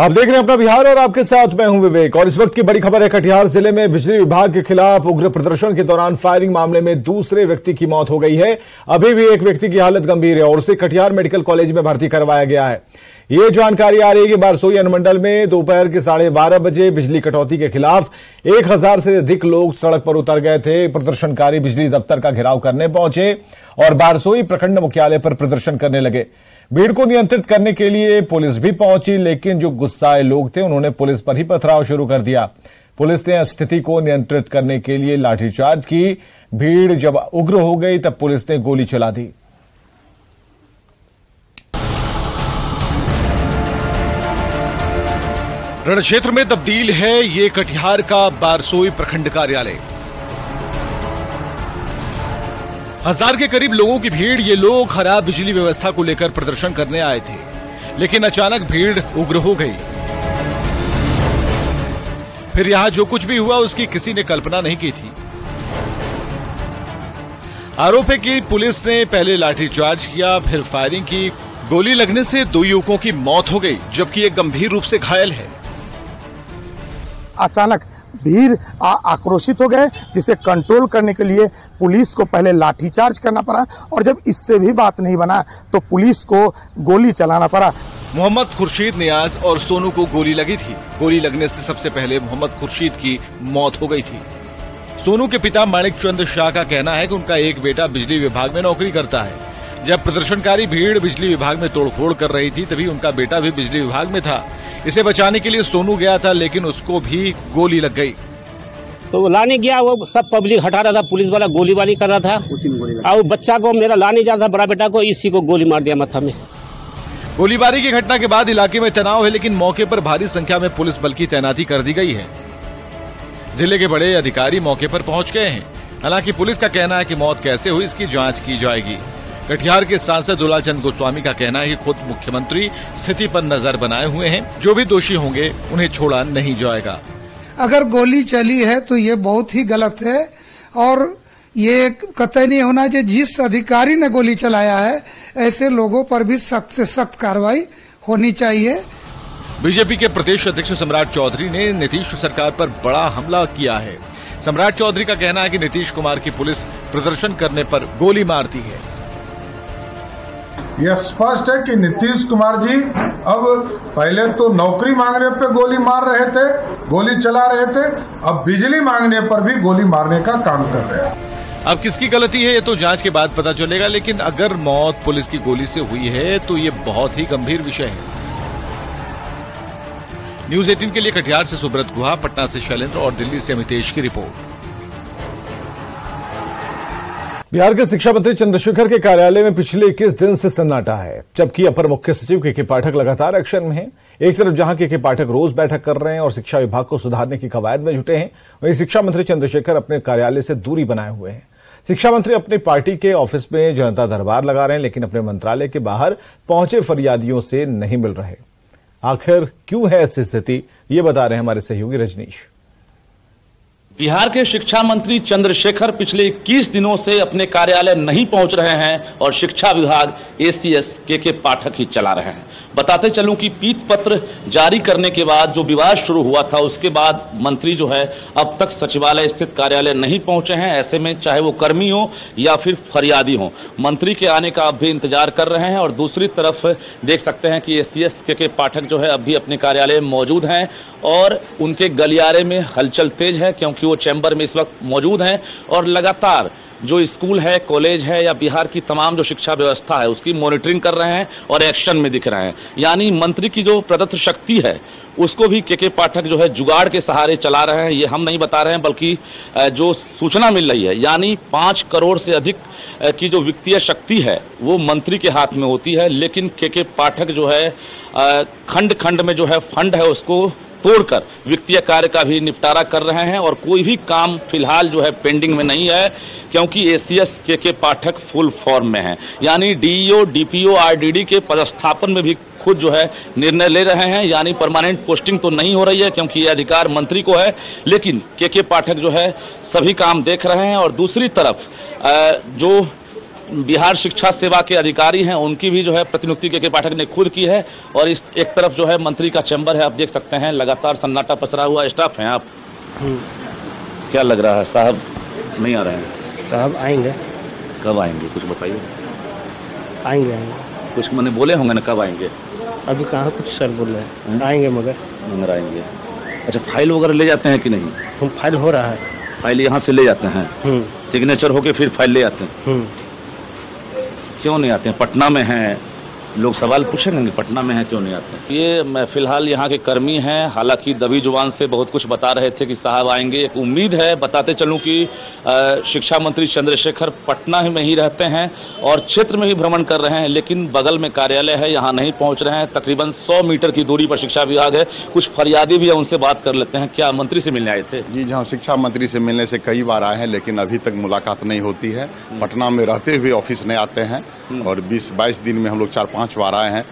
आप देख रहे हैं अपना बिहार और आपके साथ मैं हूं विवेक। और इस वक्त की बड़ी खबर है, कटिहार जिले में बिजली विभाग के खिलाफ उग्र प्रदर्शन के दौरान फायरिंग मामले में दूसरे व्यक्ति की मौत हो गई है। अभी भी एक व्यक्ति की हालत गंभीर है और उसे कटिहार मेडिकल कॉलेज में भर्ती करवाया गया है। ये जानकारी आ रही है कि बारसोई अनुमंडल में दोपहर के 12:30 बजे बिजली कटौती के खिलाफ 1000 से अधिक लोग सड़क पर उतर गए थे। प्रदर्शनकारी बिजली दफ्तर का घेराव करने पहुंचे और बारसोई प्रखंड मुख्यालय पर प्रदर्शन करने लगे। भीड़ को नियंत्रित करने के लिए पुलिस भी पहुंची, लेकिन जो गुस्साए लोग थे उन्होंने पुलिस पर ही पथराव शुरू कर दिया। पुलिस ने स्थिति को नियंत्रित करने के लिए लाठीचार्ज की। भीड़ जब उग्र हो गई तब पुलिस ने गोली चला दी। रण क्षेत्र में तब्दील है ये कटिहार का बारसोई प्रखंड कार्यालय। 1000 के करीब लोगों की भीड़। ये लोग खराब बिजली व्यवस्था को लेकर प्रदर्शन करने आए थे, लेकिन अचानक भीड़ उग्र हो गई। फिर यहां जो कुछ भी हुआ उसकी किसी ने कल्पना नहीं की थी। आरोप है कि पुलिस ने पहले लाठीचार्ज किया, फिर फायरिंग की। गोली लगने से 2 युवकों की मौत हो गई, जबकि एक गंभीर रूप से घायल है। अचानक भीड़ आक्रोशित हो गए, जिसे कंट्रोल करने के लिए पुलिस को पहले लाठीचार्ज करना पड़ा और जब इससे भी बात नहीं बना तो पुलिस को गोली चलाना पड़ा। मोहम्मद खुर्शीद नियाज और सोनू को गोली लगी थी। गोली लगने से सबसे पहले मोहम्मद खुर्शीद की मौत हो गई थी। सोनू के पिता माणिक चंद शाह का कहना है कि उनका एक बेटा बिजली विभाग में नौकरी करता है। जब प्रदर्शनकारी भीड़ बिजली विभाग में तोड़फोड़ कर रही थी तभी उनका बेटा भी बिजली विभाग में था। इसे बचाने के लिए सोनू गया था, लेकिन उसको भी गोली लग गई। तो लाने गया, वो सब पब्लिक हटा रहा था, पुलिस वाला गोलीबारी कर रहा था और बच्चा को मेरा लाने जा रहा था, बड़ा बेटा को, इसी को गोली मार दिया माथा में। गोलीबारी की घटना के बाद इलाके में तनाव है, लेकिन मौके पर भारी संख्या में पुलिस बल की तैनाती कर दी गई है। जिले के बड़े अधिकारी मौके पर पहुंच गए हैं। हालांकि पुलिस का कहना है कि मौत कैसे हुई इसकी जांच की जाएगी। कटिहार के सांसद दुलाचंद गोस्वामी का कहना है कि खुद मुख्यमंत्री स्थिति पर नजर बनाए हुए हैं। जो भी दोषी होंगे उन्हें छोड़ा नहीं जाएगा। अगर गोली चली है तो ये बहुत ही गलत है और ये कतई नहीं होना चाहिए। जिस अधिकारी ने गोली चलाया है ऐसे लोगों पर भी सख्त से सख्त कार्रवाई होनी चाहिए। बीजेपी के प्रदेश अध्यक्ष सम्राट चौधरी ने नीतीश सरकार पर बड़ा हमला किया है। सम्राट चौधरी का कहना है कि नीतीश कुमार की पुलिस प्रदर्शन करने पर गोली मारती है। यह स्पष्ट है कि नीतीश कुमार जी अब पहले तो नौकरी मांगने पे गोली मार रहे थे, गोली चला रहे थे, अब बिजली मांगने पर भी गोली मारने का काम कर रहे हैं। अब किसकी गलती है ये तो जांच के बाद पता चलेगा, लेकिन अगर मौत पुलिस की गोली से हुई है तो ये बहुत ही गंभीर विषय है। न्यूज़ 18 के लिए कटिहार से सुब्रत गुहा, पटना से शैलेंद्र और दिल्ली से अमितेश की रिपोर्ट। बिहार के शिक्षा मंत्री चंद्रशेखर के कार्यालय में पिछले 21 दिन से सन्नाटा है, जबकि अपर मुख्य सचिव के पाठक लगातार एक्शन में हैं। एक तरफ जहां के पाठक रोज बैठक कर रहे हैं और शिक्षा विभाग को सुधारने की कवायद में जुटे हैं, वहीं शिक्षा मंत्री चंद्रशेखर अपने कार्यालय से दूरी बनाए हुए हैं। शिक्षा मंत्री अपनी पार्टी के ऑफिस में जनता दरबार लगा रहे हैं, लेकिन अपने मंत्रालय के बाहर पहुंचे फरियादियों से नहीं मिल रहे। आखिर क्यों है ऐसी स्थिति, ये बता रहे हैं हमारे सहयोगी रजनीश। बिहार के शिक्षा मंत्री चंद्रशेखर पिछले 21 दिनों से अपने कार्यालय नहीं पहुंच रहे हैं और शिक्षा विभाग एसीएस के पाठक ही चला रहे हैं। बताते चलूं कि पीत पत्र जारी करने के बाद जो विवाद शुरू हुआ था उसके बाद मंत्री जो है अब तक सचिवालय स्थित कार्यालय नहीं पहुंचे हैं। ऐसे में चाहे वो कर्मी हो या फिर फरियादी हो, मंत्री के आने का अब भी इंतजार कर रहे हैं। और दूसरी तरफ देख सकते हैं कि एसीएस के पाठक जो है अब भी अपने कार्यालय में मौजूद हैं और उनके गलियारे में हलचल तेज है, क्योंकि वो चैम्बर में इस वक्त मौजूद हैं और लगातार जो स्कूल है, कॉलेज है या बिहार की तमाम जो शिक्षा व्यवस्था है उसकी मॉनिटरिंग कर रहे हैं और एक्शन में दिख रहे हैं। यानी मंत्री की जो प्रदत्त शक्ति है उसको भी के पाठक जो है जुगाड़ के सहारे चला रहे हैं। ये हम नहीं बता रहे हैं, बल्कि जो सूचना मिल रही है, यानी 5 करोड़ से अधिक की जो वित्तीय शक्ति है वो मंत्री के हाथ में होती है, लेकिन के पाठक जो है खंड खंड में जो है फंड है उसको तोड़कर वित्तीय कार्य का भी निपटारा कर रहे हैं। और कोई भी काम फिलहाल जो है पेंडिंग में नहीं है, क्योंकि एसीएस के पाठक फुल फॉर्म में हैं। यानी डीईओ, डीपीओ, आरडीडी के पदस्थापन में भी खुद जो है निर्णय ले रहे हैं। यानी परमानेंट पोस्टिंग तो नहीं हो रही है क्योंकि ये अधिकार मंत्री को है, लेकिन के पाठक जो है सभी काम देख रहे हैं। और दूसरी तरफ जो बिहार शिक्षा सेवा के अधिकारी हैं उनकी भी जो है प्रतिनियुक्ति के पाठक ने खुद की है। और इस एक तरफ जो है मंत्री का चैम्बर है, आप देख सकते हैं लगातार सन्नाटा पसरा हुआ। स्टाफ हैं आप, क्या लग रहा है साहब नहीं आ रहे हैं? साहब आएंगे। कब आएंगे कुछ बताइए। आएंगे कुछ मैंने बोले होंगे ना, कब आएंगे? अभी कहाँ कुछ सर बोल रहे हैं, आएंगे मगर आएंगे। अच्छा, फाइल वगैरह ले जाते हैं कि नहीं? हम फाइल हो रहा है, फाइल यहाँ से ले जाते हैं, सिग्नेचर होके फिर फाइल ले आते हैं। क्यों नहीं आते हैं? पटना में हैं, लोग सवाल पूछेंगे पटना में है क्यों नहीं आते? ये फिलहाल यहाँ के कर्मी हैं, हालांकि दबी जुबान से बहुत कुछ बता रहे थे कि साहब आएंगे। एक उम्मीद है, बताते चलूं कि शिक्षा मंत्री चंद्रशेखर पटना में ही रहते हैं और क्षेत्र में ही भ्रमण कर रहे हैं, लेकिन बगल में कार्यालय है, यहाँ नहीं पहुँच रहे हैं। तकरीबन 100 मीटर की दूरी पर शिक्षा विभाग है। कुछ फरियादी भी है, उनसे बात कर लेते हैं। क्या मंत्री से मिलने आए थे? जी हाँ, शिक्षा मंत्री से मिलने से कई बार आए हैं, लेकिन अभी तक मुलाकात नहीं होती है। पटना में रहते हुए ऑफिस नहीं आते हैं और 20-22 दिन में हम लोग 4-5 बार आए हैं।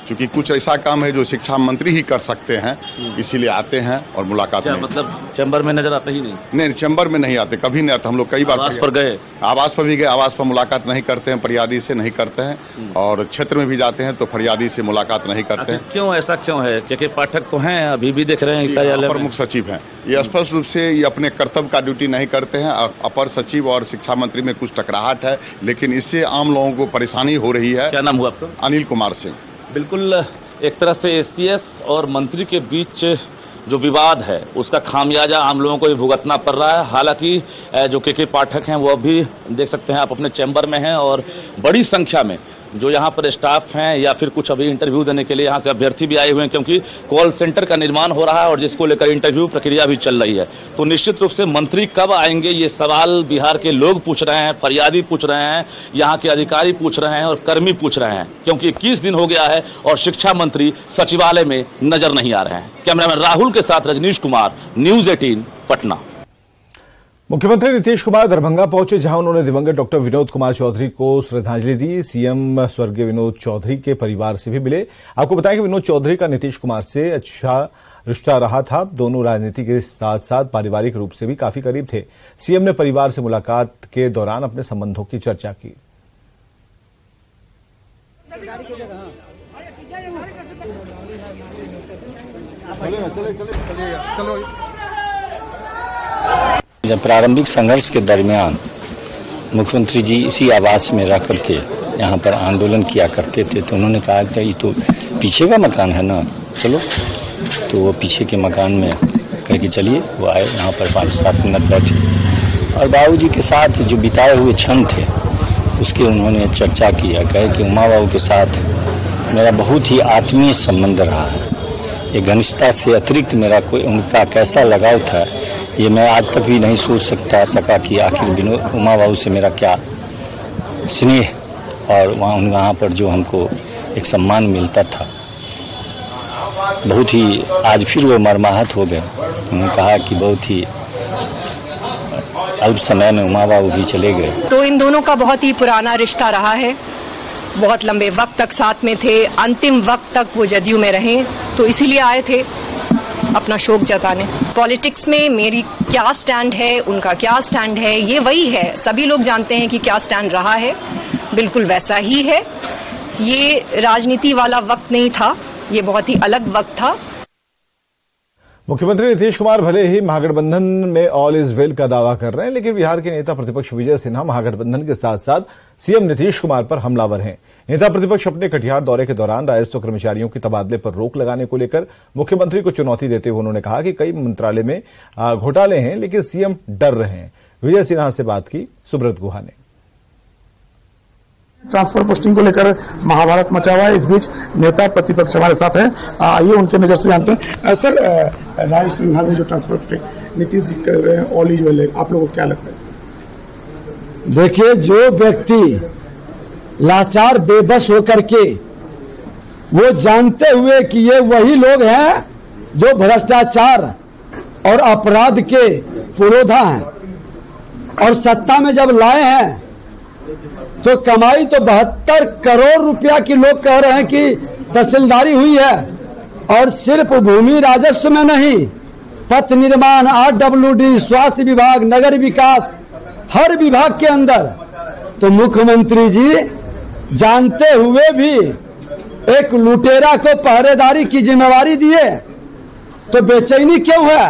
क्योंकि कुछ ऐसा काम है जो शिक्षा मंत्री ही कर सकते हैं, इसीलिए आते हैं और मुलाकात क्या मतलब चैम्बर में नजर आते ही नहीं? चैम्बर में नहीं आते, कभी नहीं आते। हम लोग कई बार आवास पर गए, आवास पर भी गए, आवास पर मुलाकात नहीं करते हैं, फरियादी से नहीं करते हैं। और क्षेत्र में भी जाते हैं तो फरियादी से मुलाकात नहीं करते हैं। क्यों ऐसा क्यों है? क्योंकि पाठक तो हैं, अभी भी देख रहे हैं कार्यालय प्रमुख सचिव हैं, ये स्पष्ट रूप से ये अपने कर्तव्य का ड्यूटी नहीं करते हैं। अपर सचिव और शिक्षा मंत्री में कुछ टकराहट है, लेकिन इससे आम लोगों को परेशानी हो रही है। क्या नाम हुआ आपका? अनिल कुमार सिंह। बिल्कुल, एक तरह से एसीएस और मंत्री के बीच जो विवाद है उसका खामियाजा आम लोगों को भी भुगतना पड़ रहा है। हालांकि जो के पाठक हैं वो भी देख सकते हैं आप अपने चैम्बर में हैं और बड़ी संख्या में जो यहाँ पर स्टाफ हैं या फिर कुछ अभी इंटरव्यू देने के लिए यहाँ से अभ्यर्थी भी आए हुए हैं, क्योंकि कॉल सेंटर का निर्माण हो रहा है और जिसको लेकर इंटरव्यू प्रक्रिया भी चल रही है। तो निश्चित रूप से मंत्री कब आएंगे ये सवाल बिहार के लोग पूछ रहे हैं, फरियादी पूछ रहे हैं, यहाँ के अधिकारी पूछ रहे हैं और कर्मी पूछ रहे हैं, क्योंकि 21 दिन हो गया है और शिक्षा मंत्री सचिवालय में नजर नहीं आ रहे हैं। कैमरामैन राहुल के साथ रजनीश कुमार, न्यूज 18 पटना। मुख्यमंत्री नीतीश कुमार दरभंगा पहुंचे, जहां उन्होंने दिवंगत डॉक्टर विनोद कुमार चौधरी को श्रद्धांजलि दी। सीएम स्वर्गीय विनोद चौधरी के परिवार से भी मिले। आपको बताएं कि विनोद चौधरी का नीतीश कुमार से अच्छा रिश्ता रहा था। दोनों राजनीति के साथ साथ पारिवारिक रूप से भी काफी करीब थे। सीएम ने परिवार से मुलाकात के दौरान अपने संबंधों की चर्चा की। जब प्रारंभिक संघर्ष के दरमियान मुख्यमंत्री जी इसी आवास में रह करके यहाँ पर आंदोलन किया करते थे, तो उन्होंने कहा था ये तो पीछे का मकान है ना, चलो। तो वो पीछे के मकान में कह के चलिए, वो आए यहाँ पर 5-7 मिनट बैठे और बाबूजी के साथ जो बिताए हुए क्षण थे उसके उन्होंने चर्चा किया। कहे कि उमा बाबू के साथ मेरा बहुत ही आत्मीय संबंध रहा है। ये घनिष्ठता से अतिरिक्त मेरा कोई उनका कैसा लगाव था ये मैं आज तक भी नहीं सोच सका कि आखिर उमा बाबू से मेरा क्या स्नेह और वहाँ पर जो हमको एक सम्मान मिलता था, बहुत ही आज फिर वो मर्माहत हो गए। उन्होंने कहा कि बहुत ही अल्प समय में उमा बाबू भी चले गए। तो इन दोनों का बहुत ही पुराना रिश्ता रहा है, बहुत लंबे वक्त तक साथ में थे, अंतिम वक्त तक वो जदयू में रहे, तो इसीलिए आए थे अपना शोक जताने। पॉलिटिक्स में मेरी क्या स्टैंड है, उनका क्या स्टैंड है, ये वही है। सभी लोग जानते हैं कि क्या स्टैंड रहा है, बिल्कुल वैसा ही है। ये राजनीति वाला वक्त नहीं था, ये बहुत ही अलग वक्त था। मुख्यमंत्री नीतीश कुमार भले ही महागठबंधन में ऑल इज वेल का दावा कर रहे हैं, लेकिन बिहार के नेता प्रतिपक्ष विजय सिन्हा महागठबंधन के साथ साथ सीएम नीतीश कुमार पर हमलावर हैं। नेता प्रतिपक्ष अपने कटिहार दौरे के दौरान राजस्व कर्मचारियों के तबादले पर रोक लगाने को लेकर मुख्यमंत्री को चुनौती देते हुए उन्होंने कहा कि कई मंत्रालय में घोटाले हैं, लेकिन सीएम डर रहे हैं। विजय सिन्हा से बात की सुब्रत गुहा ने। ट्रांसफर पोस्टिंग को लेकर महाभारत मचा हुआ है। इस बीच नेता प्रतिपक्ष हमारे साथ हैं, आइए उनके नजर से जानते हैं। सर, राजस्व विभाग में जो ट्रांसफर पोस्टिंग नीतीश जी कर रहे हैं ऑल इज वेल, आप लोगों को क्या लगता है? देखिए, जो व्यक्ति लाचार बेबस होकर के वो जानते हुए कि ये वही लोग हैं जो भ्रष्टाचार और अपराध के पुरोधा हैं और सत्ता में जब लाए हैं तो कमाई तो 72 करोड़ रुपया की लोग कह रहे हैं कि तहसीलदारी हुई है, और सिर्फ भूमि राजस्व में नहीं, पथ निर्माण, RWD, स्वास्थ्य विभाग, नगर विकास, हर विभाग के अंदर तो मुख्यमंत्री जी जानते हुए भी एक लुटेरा को पहरेदारी की जिम्मेवारी दिए, तो बेचैनी क्यों है?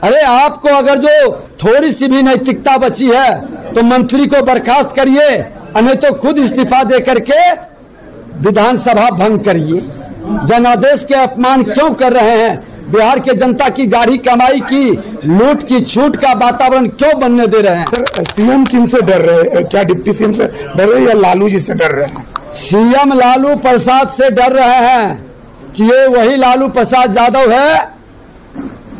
अरे आपको अगर जो थोड़ी सी भी नैतिकता बची है तो मंत्री को बर्खास्त करिए, नहीं तो खुद इस्तीफा दे करके विधानसभा भंग करिए। जनादेश के अपमान क्यों कर रहे हैं? बिहार के जनता की गाढ़ी कमाई की लूट की छूट का वातावरण क्यों बनने दे रहे हैं? सर, सीएम किन से डर रहे हैं? क्या डिप्टी सीएम से डर रहे हैं या लालू जी से डर रहे हैं? सीएम लालू प्रसाद से डर रहे हैं कि ये वही लालू प्रसाद यादव है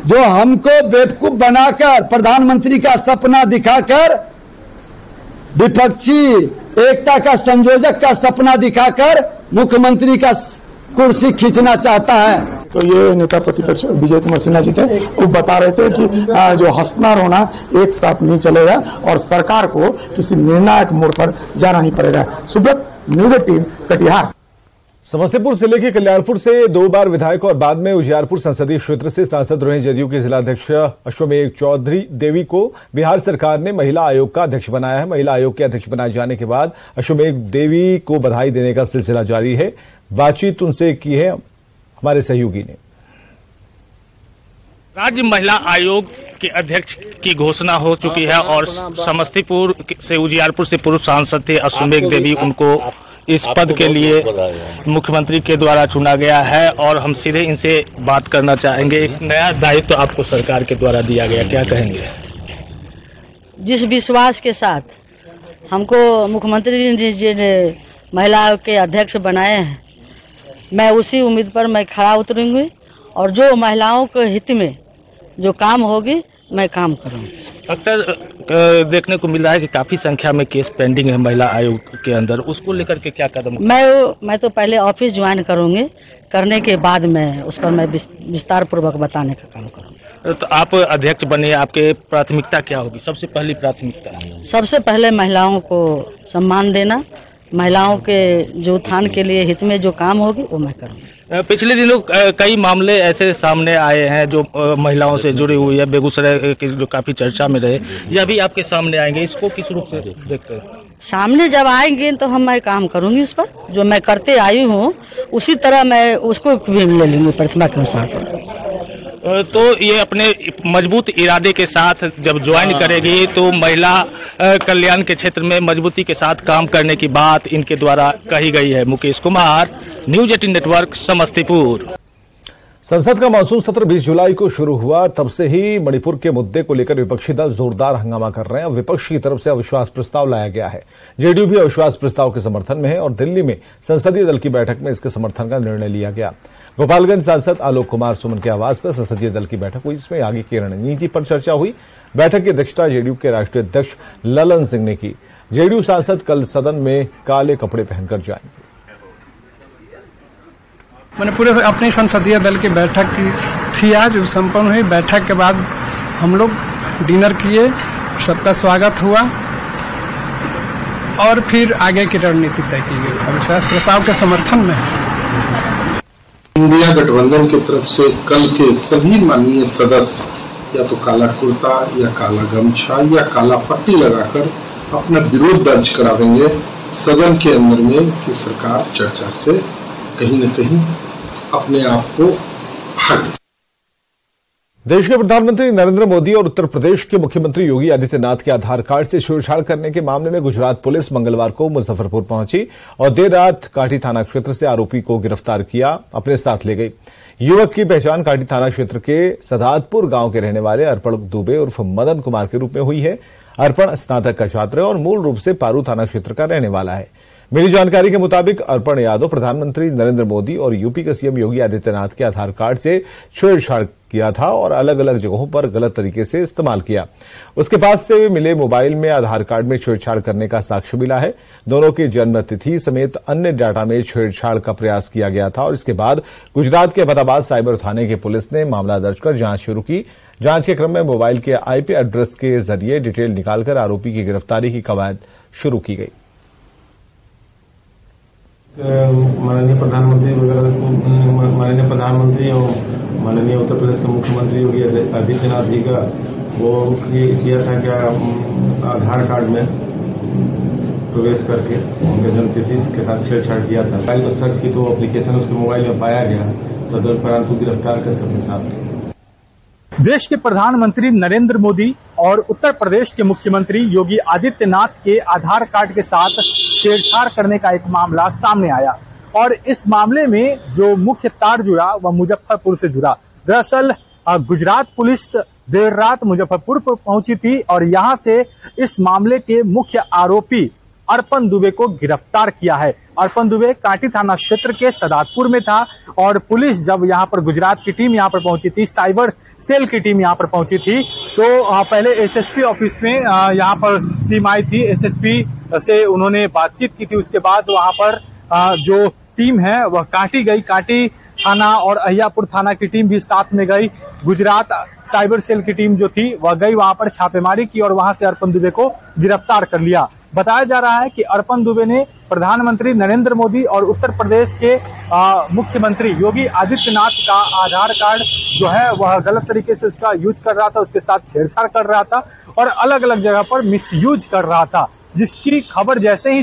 जो हमको बेवकूफ बनाकर, प्रधानमंत्री का सपना दिखाकर, विपक्षी एकता का संयोजक का सपना दिखाकर मुख्यमंत्री का कुर्सी खींचना चाहता है। तो ये नेता प्रतिपक्ष विजय कुमार सिन्हा जी थे, वो बता रहे थे कि जो हंसना रोना एक साथ नहीं चलेगा और सरकार को किसी निर्णायक मोड़ पर जाना ही पड़ेगा। सुब्रत, न्यूज़ 18 कटिहार। समस्तीपुर जिले के कल्याणपुर से 2 बार विधायक और बाद में उजियारपुर संसदीय क्षेत्र से सांसद रहे जदयू के जिलाध्यक्ष अश्वमेघ चौधरी देवी को बिहार सरकार ने महिला आयोग का अध्यक्ष बनाया है। महिला आयोग के अध्यक्ष बनाए जाने के बाद अश्वमेघ देवी को बधाई देने का सिलसिला जारी है। बातचीत उनसे की है हमारे सहयोगी ने। राज्य महिला आयोग के अध्यक्ष की घोषणा हो चुकी है और समस्तीपुर से उजियारपुर से पूर्व सांसद थे अश्वमेघ देवी, उनको इस पद के लिए मुख्यमंत्री के द्वारा चुना गया है और हम सीधे इनसे बात करना चाहेंगे। एक नया दायित्व तो आपको सरकार के द्वारा दिया गया, क्या कहेंगे? जिस विश्वास के साथ हमको मुख्यमंत्री जी ने महिला आयोग के अध्यक्ष बनाए हैं, मैं उसी उम्मीद पर मैं खड़ा उतरूंगी और जो महिलाओं के हित में जो काम होगी मैं काम करूंगी। अक्सर देखने को मिल रहा है कि काफी संख्या में केस पेंडिंग है महिला आयोग के अंदर, उसको लेकर के क्या कदम? मैं तो पहले ऑफिस ज्वाइन करूंगी, करने के बाद मैं उस पर मैं विस्तार पूर्वक बताने का काम करूंगी। तो आप अध्यक्ष बने, आपके प्राथमिकता क्या होगी? सबसे पहली प्राथमिकता सबसे पहले महिलाओं को सम्मान देना, महिलाओं के जो उत्थान के लिए हित में जो काम होगी वो मैं करूँगी। पिछले दिनों कई मामले ऐसे सामने आए हैं जो महिलाओं से जुड़े हुए हैं, बेगूसराय के जो काफी चर्चा में रहे, यह भी आपके सामने आएंगे, इसको किस रूप से देखते हैं? सामने जब आएंगे तो मैं काम करूंगी उस पर, जो मैं करते आई हूँ उसी तरह मैं उसको भी ले लूंगी प्रतिभा के अनुसार। तो ये अपने मजबूत इरादे के साथ जब ज्वाइन करेगी तो महिला कल्याण के क्षेत्र में मजबूती के साथ काम करने की बात इनके द्वारा कही गई है। Mukesh Kumar, news 18 network, Samastipur. संसद का मानसून सत्र 20 जुलाई को शुरू हुआ, तब से ही मणिपुर के मुद्दे को लेकर विपक्षी दल जोरदार हंगामा कर रहे हैं। विपक्ष की तरफ से अविश्वास प्रस्ताव लाया गया है। जेडीयू भी अविश्वास प्रस्ताव के समर्थन में है और दिल्ली में संसदीय दल की बैठक में इसके समर्थन का निर्णय लिया गया। गोपालगंज सांसद आलोक कुमार सुमन के आवास पर संसदीय दल की बैठक हुई, इसमें आगे की रणनीति पर चर्चा हुई। बैठक की अध्यक्षता जेडीयू के राष्ट्रीय अध्यक्ष ललन सिंह ने की। जेडीयू सांसद कल सदन में काले कपड़े पहनकर जाएंगे। मैंने पूरे अपने संसदीय दल की बैठक की थी आज, जो संपन्न हुई। बैठक के बाद हम लोग डिनर किए, सबका स्वागत हुआ और फिर आगे की रणनीति तय की गई। अविश्वास प्रस्ताव के समर्थन में इंडिया गठबंधन की तरफ से कल के सभी माननीय सदस्य या तो काला कुर्ता या काला गमछा या काला पट्टी लगाकर अपना विरोध दर्ज करावेंगे सदन के अंदर में कि सरकार चर्चा से कहीं न कहीं अपने आप को हट। देश के प्रधानमंत्री नरेंद्र मोदी और उत्तर प्रदेश के मुख्यमंत्री योगी आदित्यनाथ के आधार कार्ड से छेड़छाड़ करने के मामले में गुजरात पुलिस मंगलवार को मुजफ्फरपुर पहुंची और देर रात काठी थाना क्षेत्र से आरोपी को गिरफ्तार किया, अपने साथ ले गई। युवक की पहचान काठी थाना क्षेत्र के सदातपुर गांव के रहने वाले अर्पण दुबे उर्फ मदन कुमार के रूप में हुई है। अर्पण स्नातक का छात्र है और मूल रूप से पारू थाना क्षेत्र का रहने वाला है। मिली जानकारी के मुताबिक अर्पण यादव प्रधानमंत्री नरेंद्र मोदी और यूपी के सीएम योगी आदित्यनाथ के आधार कार्ड से छेड़छाड़ किया था और अलग अलग जगहों पर गलत तरीके से इस्तेमाल किया। उसके पास से मिले मोबाइल में आधार कार्ड में छेड़छाड़ करने का साक्ष्य मिला है। दोनों की जन्म तिथि समेत अन्य डाटा में छेड़छाड़ का प्रयास किया गया था और इसके बाद गुजरात के अहमदाबाद साइबर थाने की पुलिस ने मामला दर्ज कर जांच शुरू की। जांच के क्रम में मोबाइल के आईपी एड्रेस के जरिए डिटेल निकालकर आरोपी की गिरफ्तारी की कवायद शुरू की गई। माननीय प्रधानमंत्री और माननीय उत्तर प्रदेश के मुख्यमंत्री योगी आदित्यनाथ जी का वो किया था क्या आधार कार्ड में प्रवेश करके उनके जन्मतिथि के साथ छेड़छाड़ किया था। मोबाइल को सर्च की तो एप्लीकेशन उसके मोबाइल में पाया गया, तदनुसार को गिरफ्तार करके अपने साथ। देश के प्रधानमंत्री नरेंद्र मोदी और उत्तर प्रदेश के मुख्यमंत्री योगी आदित्यनाथ के आधार कार्ड के साथ छेड़छाड़ करने का एक मामला सामने आया और इस मामले में जो मुख्य तार जुड़ा वह मुजफ्फरपुर से जुड़ा। दरअसल गुजरात पुलिस देर रात मुजफ्फरपुर पर पहुंची थी और यहां से इस मामले के मुख्य आरोपी अर्पण दुबे को गिरफ्तार किया है। अर्पण दुबे कांटी थाना क्षेत्र के सदातपुर में था और पुलिस जब यहां पर गुजरात की टीम यहां पर पहुंची थी, साइबर सेल की टीम यहां पर पहुंची थी, तो पहले एसएसपी ऑफिस में यहां पर टीम आई थी। एसएसपी से उन्होंने बातचीत की थी। उसके बाद वहां पर जो टीम है वह कांटी गई। कांटी थाना और अहियापुर थाना की टीम भी साथ में गई। गुजरात साइबर सेल की टीम जो थी वह गई, वहां पर छापेमारी की और वहां से अर्पण दुबे को गिरफ्तार कर लिया। बताया जा रहा है कि अर्पण दुबे ने प्रधानमंत्री नरेंद्र मोदी और उत्तर प्रदेश के मुख्यमंत्री योगी आदित्यनाथ का आधार कार्ड जो है वह गलत तरीके से उसका यूज कर रहा था, उसके साथ छेड़छाड़ कर रहा था और अलग अलग जगह पर मिसयूज कर रहा था, जिसकी खबर जैसे ही